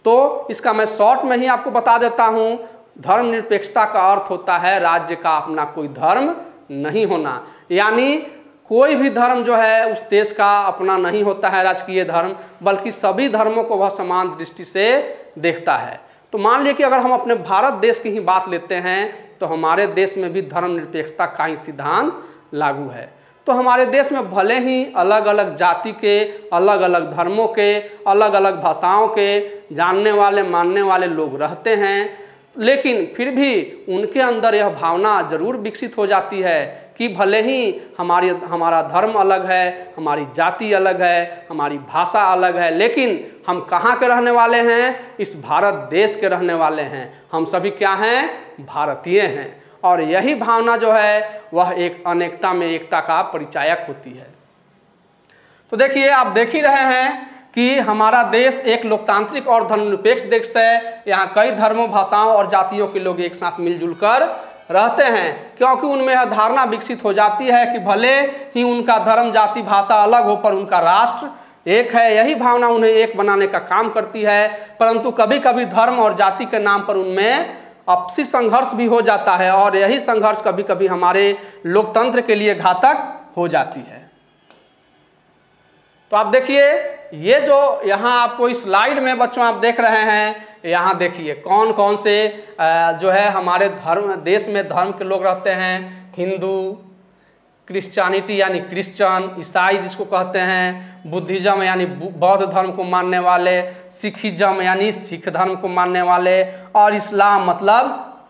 तो इसका मैं शॉर्ट में ही आपको बता देता हूँ। धर्मनिरपेक्षता का अर्थ होता है राज्य का अपना कोई धर्म नहीं होना। यानी कोई भी धर्म जो है उस देश का अपना नहीं होता है राजकीय धर्म, बल्कि सभी धर्मों को वह समान दृष्टि से देखता है। तो मान लीजिए कि अगर हम अपने भारत देश की ही बात लेते हैं तो हमारे देश में भी धर्मनिरपेक्षता का ही सिद्धांत लागू है। तो हमारे देश में भले ही अलग अलग जाति के, अलग अलग धर्मों के, अलग अलग भाषाओं के जानने वाले मानने वाले लोग रहते हैं, लेकिन फिर भी उनके अंदर यह भावना जरूर विकसित हो जाती है कि भले ही हमारा धर्म अलग है, हमारी जाति अलग है, हमारी भाषा अलग है, लेकिन हम कहाँ के रहने वाले हैं? इस भारत देश के रहने वाले हैं। हम सभी क्या हैं? भारतीय हैं। और यही भावना जो है वह एक अनेकता में एकता का परिचायक होती है। तो देखिए आप देख ही रहे हैं कि हमारा देश एक लोकतांत्रिक और धर्मनिरपेक्ष देश है। यहाँ कई धर्मों, भाषाओं और जातियों के लोग एक साथ मिलजुल कर रहते हैं, क्योंकि उनमें यह धारणा विकसित हो जाती है कि भले ही उनका धर्म, जाति, भाषा अलग हो पर उनका राष्ट्र एक है। यही भावना उन्हें एक बनाने का काम करती है। परंतु कभी कभी धर्म और जाति के नाम पर उनमें आपसी संघर्ष भी हो जाता है और यही संघर्ष कभी कभी हमारे लोकतंत्र के लिए घातक हो जाती है। तो आप देखिए ये जो यहाँ आपको इस स्लाइड में बच्चों आप देख रहे हैं, यहाँ देखिए कौन कौन से जो है हमारे देश में धर्म के लोग रहते हैं। हिंदू, क्रिश्चियनिटी यानी क्रिश्चियन, ईसाई जिसको कहते हैं, बुद्धिज्म यानी बौद्ध धर्म को मानने वाले, सिखिज्म यानी सिख धर्म को मानने वाले, और इस्लाम मतलब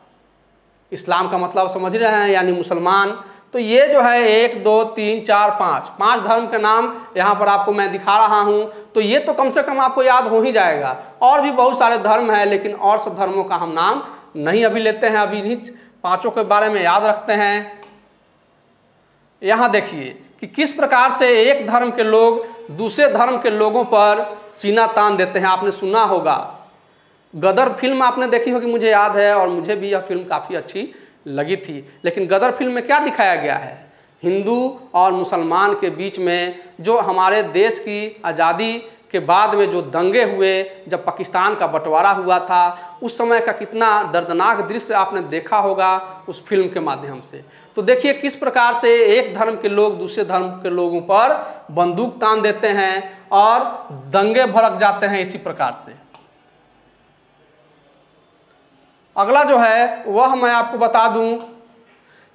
इस्लाम का मतलब समझ रहे हैं यानी मुसलमान। तो ये जो है 1 2 3 4 5 धर्म के नाम यहाँ पर आपको मैं दिखा रहा हूँ। तो ये तो कम से कम आपको याद हो ही जाएगा। और भी बहुत सारे धर्म हैं, लेकिन और सब धर्मों का हम नाम नहीं अभी लेते हैं, अभी इन्हीं 5 के बारे में याद रखते हैं। यहाँ देखिए कि किस प्रकार से एक धर्म के लोग दूसरे धर्म के लोगों पर सीना तान देते हैं। आपने सुना होगा, गदर फिल्म आपने देखी होगी, मुझे याद है, और मुझे भी यह फिल्म काफ़ी अच्छी लगी थी। लेकिन गदर फिल्म में क्या दिखाया गया है? हिंदू और मुसलमान के बीच में जो हमारे देश की आज़ादी के बाद में जो दंगे हुए, जब पाकिस्तान का बंटवारा हुआ था, उस समय का कितना दर्दनाक दृश्य आपने देखा होगा उस फिल्म के माध्यम से। तो देखिए किस प्रकार से एक धर्म के लोग दूसरे धर्म के लोगों पर बंदूक तान देते हैं और दंगे भड़क जाते हैं इसी प्रकार से। अगला जो है वह मैं आपको बता दूं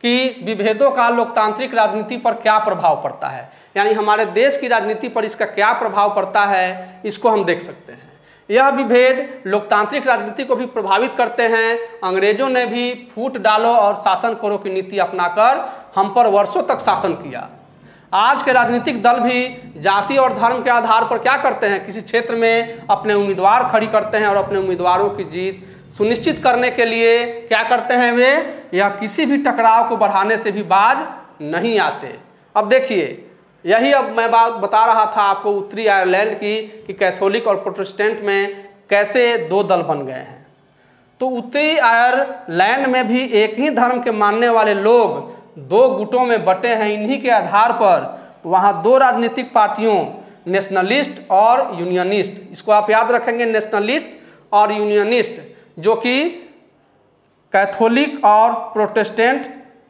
कि विभेदों का लोकतांत्रिक राजनीति पर क्या प्रभाव पड़ता है, यानी हमारे देश की राजनीति पर इसका क्या प्रभाव पड़ता है, इसको हम देख सकते हैं। यह विभेद लोकतांत्रिक राजनीति को भी प्रभावित करते हैं। अंग्रेजों ने भी फूट डालो और शासन करो की नीति अपनाकर हम पर वर्षों तक शासन किया। आज के राजनीतिक दल भी जाति और धर्म के आधार पर क्या करते हैं, किसी क्षेत्र में अपने उम्मीदवार खड़ी करते हैं और अपने उम्मीदवारों की जीत सुनिश्चित करने के लिए क्या करते हैं वे, या किसी भी टकराव को बढ़ाने से भी बाज नहीं आते। अब देखिए यही अब मैं बात बता रहा था आपको उत्तरी आयरलैंड की कि कैथोलिक और प्रोटेस्टेंट में कैसे दो दल बन गए हैं। तो उत्तरी आयरलैंड में भी एक ही धर्म के मानने वाले लोग दो गुटों में बटे हैं। इन्हीं के आधार पर वहाँ दो राजनीतिक पार्टियों, नेशनलिस्ट और यूनियनिस्ट, इसको आप याद रखेंगे, नेशनलिस्ट और यूनियनिस्ट, जो कि कैथोलिक और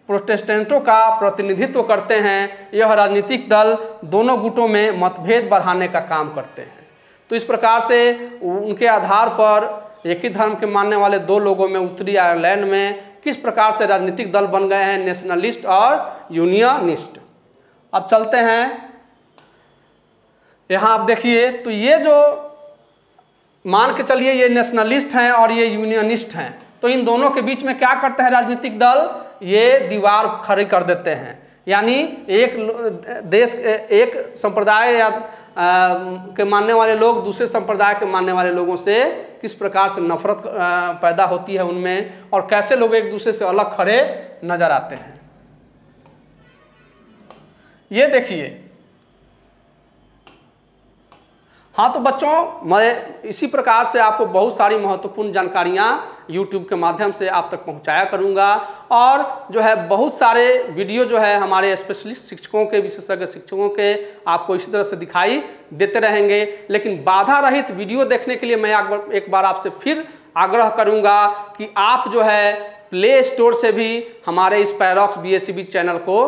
प्रोटेस्टेंटों का प्रतिनिधित्व करते हैं। यह राजनीतिक दल दोनों गुटों में मतभेद बढ़ाने का काम करते हैं। तो इस प्रकार से उनके आधार पर एक ही धर्म के मानने वाले दो लोगों में उत्तरी आयरलैंड में किस प्रकार से राजनीतिक दल बन गए हैं, नेशनलिस्ट और यूनियनिस्ट। अब चलते हैं यहाँ, आप देखिए, तो ये जो मान के चलिए ये नेशनलिस्ट हैं और ये यूनियनिस्ट हैं, तो इन दोनों के बीच में क्या करते हैं राजनीतिक दल, ये दीवार खड़ी कर देते हैं। यानी एक देश, एक संप्रदाय या के मानने वाले लोग दूसरे संप्रदाय के मानने वाले लोगों से किस प्रकार से नफरत पैदा होती है उनमें, और कैसे लोग एक दूसरे से अलग खड़े नजर आते हैं। ये देखिए, हाँ तो बच्चों, मैं इसी प्रकार से आपको बहुत सारी महत्वपूर्ण जानकारियाँ YouTube के माध्यम से आप तक पहुँचाया करूँगा, और जो है बहुत सारे वीडियो जो है हमारे स्पेशलिस्ट शिक्षकों के, विशेषज्ञ शिक्षकों के आपको इसी तरह से दिखाई देते रहेंगे। लेकिन बाधा रहित वीडियो देखने के लिए मैं एक बार आपसे फिर आग्रह करूँगा कि आप जो है प्ले स्टोर से भी हमारे इस पैरॉक्स BSCB चैनल को,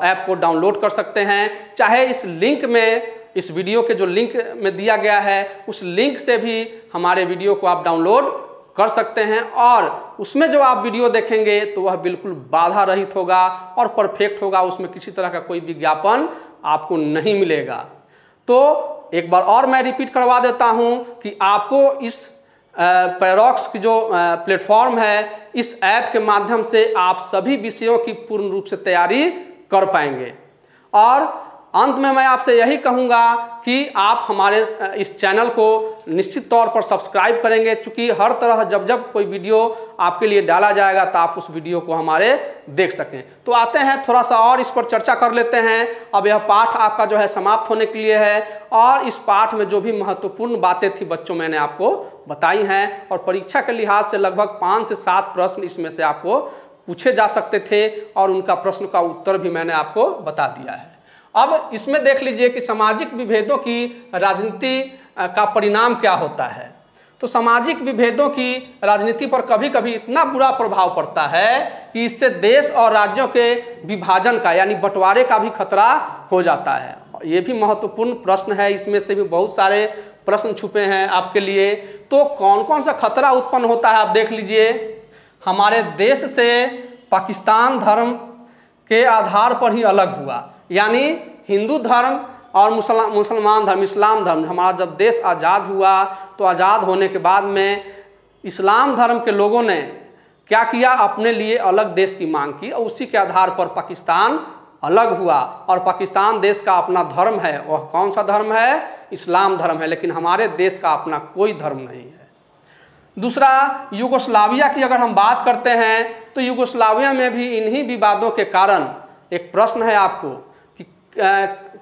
ऐप को डाउनलोड कर सकते हैं। चाहे इस लिंक में, इस वीडियो के जो लिंक में दिया गया है उस लिंक से भी हमारे वीडियो को आप डाउनलोड कर सकते हैं, और उसमें जो आप वीडियो देखेंगे तो वह बिल्कुल बाधा रहित होगा और परफेक्ट होगा। उसमें किसी तरह का कोई विज्ञापन आपको नहीं मिलेगा। तो एक बार और मैं रिपीट करवा देता हूं कि आपको इस पैरॉक्स की जो प्लेटफॉर्म है, इस ऐप के माध्यम से आप सभी विषयों की पूर्ण रूप से तैयारी कर पाएंगे। और अंत में मैं आपसे यही कहूँगा कि आप हमारे इस चैनल को निश्चित तौर पर सब्सक्राइब करेंगे, क्योंकि हर तरह जब कोई वीडियो आपके लिए डाला जाएगा तो आप उस वीडियो को हमारे देख सकें। तो आते हैं, थोड़ा सा और इस पर चर्चा कर लेते हैं। अब यह पाठ आपका जो है समाप्त होने के लिए है, और इस पाठ में जो भी महत्वपूर्ण बातें थी बच्चों मैंने आपको बताई हैं, और परीक्षा के लिहाज से लगभग 5 से 7 प्रश्न इसमें से आपको पूछे जा सकते थे, और उनका प्रश्न का उत्तर भी मैंने आपको बता दिया है। अब इसमें देख लीजिए कि सामाजिक विभेदों की राजनीति का परिणाम क्या होता है। तो सामाजिक विभेदों की राजनीति पर कभी कभी इतना बुरा प्रभाव पड़ता है कि इससे देश और राज्यों के विभाजन का, यानी बंटवारे का भी खतरा हो जाता है। ये भी महत्वपूर्ण प्रश्न है, इसमें से भी बहुत सारे प्रश्न छुपे हैं आपके लिए। तो कौन कौन सा खतरा उत्पन्न होता है आप देख लीजिए। हमारे देश से पाकिस्तान धर्म के आधार पर ही अलग हुआ, यानी हिंदू धर्म और मुसलमान धर्म, इस्लाम धर्म। हमारा जब देश आज़ाद हुआ तो आज़ाद होने के बाद में इस्लाम धर्म के लोगों ने क्या किया, अपने लिए अलग देश की मांग की, और उसी के आधार पर पाकिस्तान अलग हुआ। और पाकिस्तान देश का अपना धर्म है, वह कौन सा धर्म है, इस्लाम धर्म है। लेकिन हमारे देश का अपना कोई धर्म नहीं है। दूसरा, यूगोस्लाविया की अगर हम बात करते हैं तो यूगोस्लाविया में भी इन्हीं विवादों के कारण एक प्रश्न है आपको कि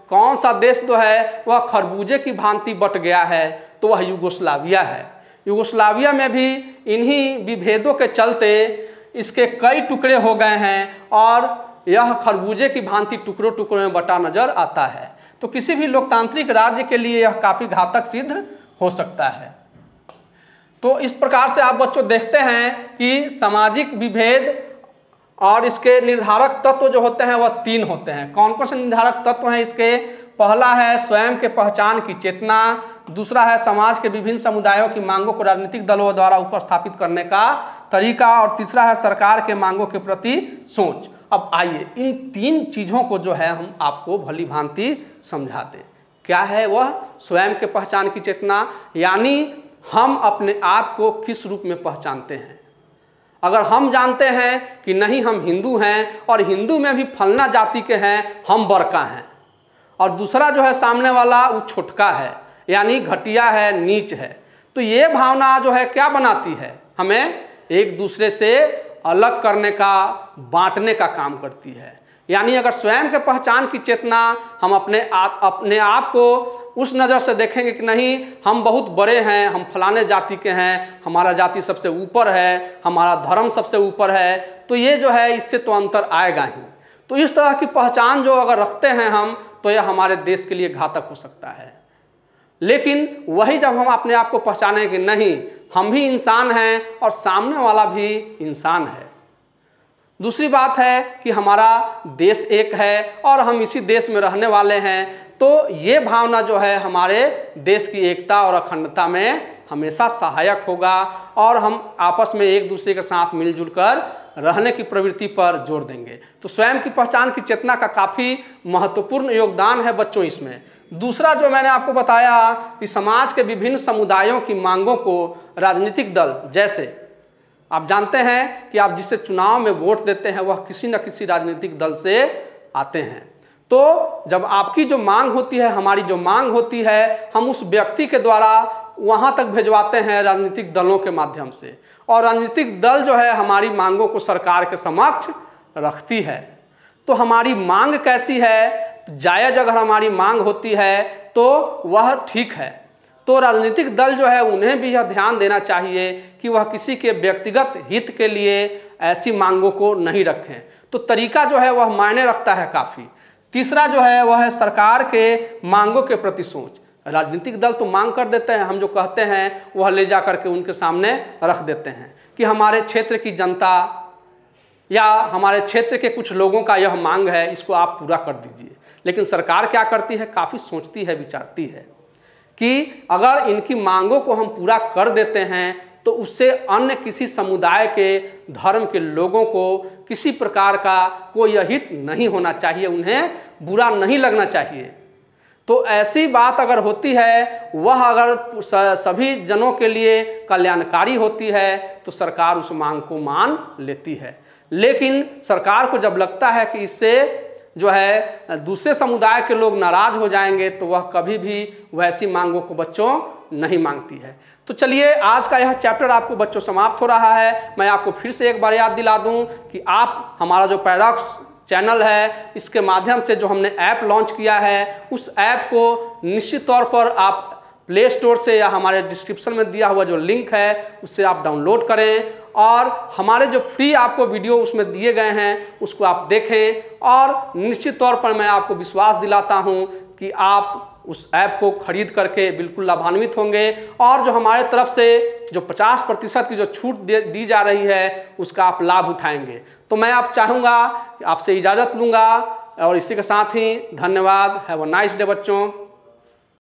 कौन सा देश जो है वह खरबूजे की भांति बट गया है, तो वह यूगोस्लाविया है। यूगोस्लाविया में भी इन्हीं विभेदों के चलते इसके कई टुकड़े हो गए हैं, और यह खरबूजे की भांति टुकड़ों टुकड़ों में बटा नजर आता है। तो किसी भी लोकतांत्रिक राज्य के लिए यह काफ़ी घातक सिद्ध हो सकता है। तो इस प्रकार से आप बच्चों देखते हैं कि सामाजिक विभेद और इसके निर्धारक तत्व जो होते हैं वह 3 होते हैं। कौन कौन से निर्धारक तत्व हैं इसके? पहला है स्वयं के पहचान की चेतना, दूसरा है समाज के विभिन्न समुदायों की मांगों को राजनीतिक दलों द्वारा उपस्थापित करने का तरीका, और तीसरा है सरकार के मांगों के प्रति सोच। अब आइए इन 3 चीज़ों को जो है हम आपको भली भांति समझाते हैं। क्या है वह? स्वयं के पहचान की चेतना, यानी हम अपने आप को किस रूप में पहचानते हैं। अगर हम जानते हैं कि नहीं हम हिंदू हैं, और हिंदू में भी फलना जाति के हैं, हम बड़का हैं, और दूसरा जो है सामने वाला वो छोटका है, यानी घटिया है, नीच है, तो ये भावना जो है क्या बनाती है, हमें एक दूसरे से अलग करने का, बांटने का काम करती है। यानी अगर स्वयं के पहचान की चेतना हम अपने आप को उस नज़र से देखेंगे कि नहीं हम बहुत बड़े हैं, हम फलाने जाति के हैं, हमारा जाति सबसे ऊपर है, हमारा धर्म सबसे ऊपर है, तो ये जो है इससे तो अंतर आएगा ही। तो इस तरह की पहचान जो अगर रखते हैं हम, तो यह हमारे देश के लिए घातक हो सकता है। लेकिन वही जब हम अपने आप को पहचाने कि नहीं हम भी इंसान हैं और सामने वाला भी इंसान है। दूसरी बात है कि हमारा देश एक है और हम इसी देश में रहने वाले हैं, तो ये भावना जो है हमारे देश की एकता और अखंडता में हमेशा सहायक होगा और हम आपस में एक दूसरे के साथ मिलजुल कर रहने की प्रवृत्ति पर जोर देंगे। तो स्वयं की पहचान की चेतना का काफ़ी महत्वपूर्ण योगदान है बच्चों इसमें। दूसरा जो मैंने आपको बताया कि समाज के विभिन्न समुदायों की मांगों को राजनीतिक दल, जैसे आप जानते हैं कि आप जिसे चुनाव में वोट देते हैं वह किसी न किसी राजनीतिक दल से आते हैं। तो जब आपकी जो मांग होती है, हमारी जो मांग होती है, हम उस व्यक्ति के द्वारा वहाँ तक भिजवाते हैं राजनीतिक दलों के माध्यम से, और राजनीतिक दल जो है हमारी मांगों को सरकार के समक्ष रखती है। तो हमारी मांग कैसी है, जायज़ अगर हमारी मांग होती है तो वह ठीक है। तो राजनीतिक दल जो है उन्हें भी यह ध्यान देना चाहिए कि वह किसी के व्यक्तिगत हित के लिए ऐसी मांगों को नहीं रखें। तो तरीका जो है वह मायने रखता है काफ़ी। तीसरा जो है वह है सरकार के मांगों के प्रति सोच। राजनीतिक दल तो मांग कर देते हैं, हम जो कहते हैं वह ले जा करके उनके सामने रख देते हैं कि हमारे क्षेत्र की जनता या हमारे क्षेत्र के कुछ लोगों का यह मांग है, इसको आप पूरा कर दीजिए। लेकिन सरकार क्या करती है, काफ़ी सोचती है, विचारती है कि अगर इनकी मांगों को हम पूरा कर देते हैं तो उससे अन्य किसी समुदाय के धर्म के लोगों को किसी प्रकार का कोई हित नहीं होना चाहिए, उन्हें बुरा नहीं लगना चाहिए। तो ऐसी बात अगर होती है, वह अगर सभी जनों के लिए कल्याणकारी होती है तो सरकार उस मांग को मान लेती है। लेकिन सरकार को जब लगता है कि इससे जो है दूसरे समुदाय के लोग नाराज हो जाएंगे तो वह कभी भी वैसी मांगों को बच्चों नहीं मांगती है। तो चलिए आज का यह चैप्टर आपको बच्चों समाप्त हो रहा है। मैं आपको फिर से एक बार याद दिला दूं कि आप हमारा जो पैराडॉक्स चैनल है, इसके माध्यम से जो हमने ऐप लॉन्च किया है, उस ऐप को निश्चित तौर पर आप प्ले स्टोर से या हमारे डिस्क्रिप्शन में दिया हुआ जो लिंक है उससे आप डाउनलोड करें और हमारे जो फ्री आपको वीडियो उसमें दिए गए हैं उसको आप देखें। और निश्चित तौर पर मैं आपको विश्वास दिलाता हूं कि आप उस ऐप को खरीद करके बिल्कुल लाभान्वित होंगे और जो हमारे तरफ से जो 50% की जो छूट दी जा रही है उसका आप लाभ उठाएंगे। तो मैं आप चाहूँगा कि आपसे इजाज़त लूँगा और इसी के साथ ही धन्यवाद। हैव अ नाइस डे बच्चों।